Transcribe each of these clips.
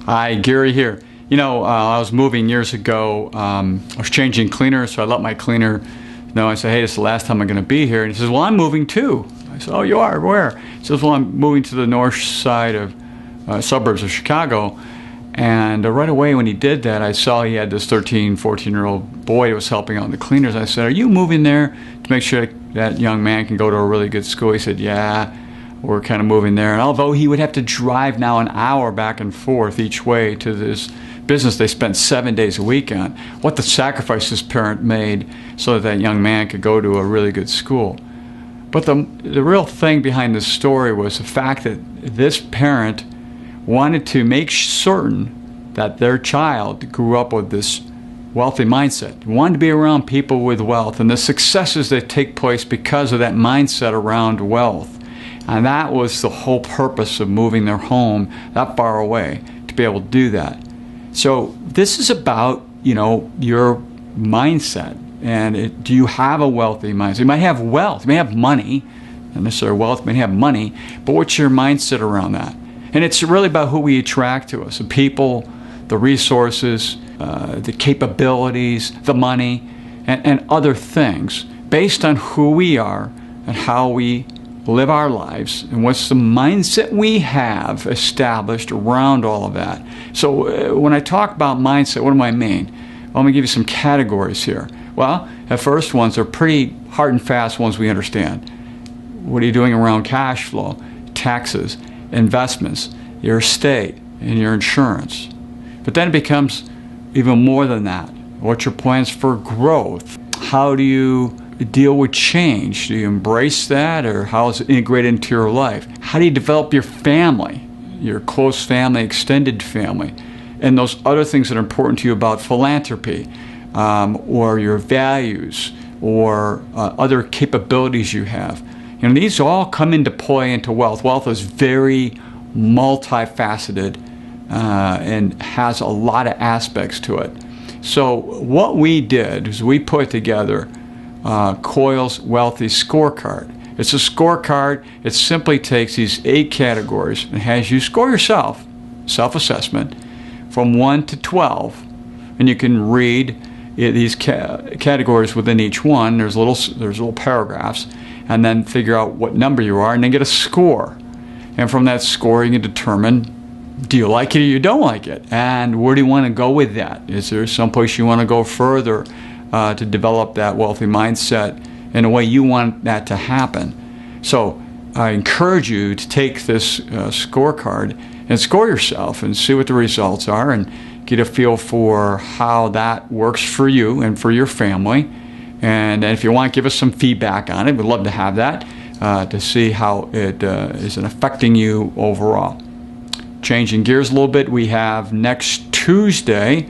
Hi, Gary here. I was moving years ago. I was changing cleaners, so I let my cleaner know. I said, hey, this is the last time I'm going to be here. And he says, well, I'm moving too. I said, oh, you are? Where? He says, well, I'm moving to the north side of suburbs of Chicago. And right away when he did that, I saw he had this 13, 14-year-old boy who was helping out in the cleaners. I said, are you moving there to make sure that young man can go to a really good school? He said, yeah. We're kind of moving there. And although he would have to drive now an hour back and forth each way to this business they spent 7 days a week on, what the sacrifice this parent made so that that young man could go to a really good school. But the real thing behind this story was the fact that this parent wanted to make certain that their child grew up with this wealthy mindset. He wanted to be around people with wealth and the successes that take place because of that mindset around wealth. And that was the whole purpose of moving their home that far away, to be able to do that. So this is about, your mindset. And do you have a wealthy mindset? You might have wealth, you may have money, not necessarily wealth, you may have money, but what's your mindset around that? And it's really about who we attract to us, the people, the resources, the capabilities, the money, and other things based on who we are and how we live our lives, and what's the mindset we have established around all of that. So when I talk about mindset, what do I mean? Well, let me give you some categories here. Well, the first ones are pretty hard and fast ones we understand. What are you doing around cash flow, taxes, investments, your estate, and your insurance? But then it becomes even more than that. What's your plans for growth? How do you deal with change? Do you embrace that, or how is it integrated into your life? How do you develop your family, your close family, extended family, and those other things that are important to you about philanthropy, or your values, or other capabilities you have? These all come into play into wealth. Wealth is very multifaceted and has a lot of aspects to it. So what we did is we put together Coyle's Wealthy Scorecard. It's a scorecard. It simply takes these 8 categories and has you score yourself, self-assessment, from 1 to 12. And you can read these categories within each one. There's little paragraphs, and then figure out what number you are, and then get a score. And from that score, you can determine, do you like it or you don't like it? And where do you want to go with that? Is there someplace you want to go further to develop that wealthy mindset in a way you want that to happen? So I encourage you to take this scorecard and score yourself and see what the results are, and get a feel for how that works for you and for your family. And if you want, give us some feedback on it. We'd love to have that to see how it is affecting you overall. Changing gears a little bit, we have next Tuesday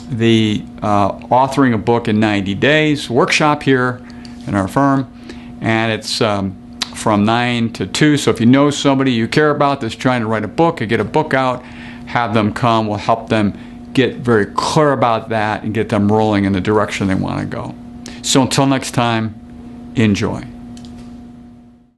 the authoring a book in 90 days workshop here in our firm, and it's from 9 to 2. So if you know somebody you care about that's trying to write a book or get a book out, have them come. We'll help them get very clear about that and get them rolling in the direction they want to go. So until next time, enjoy.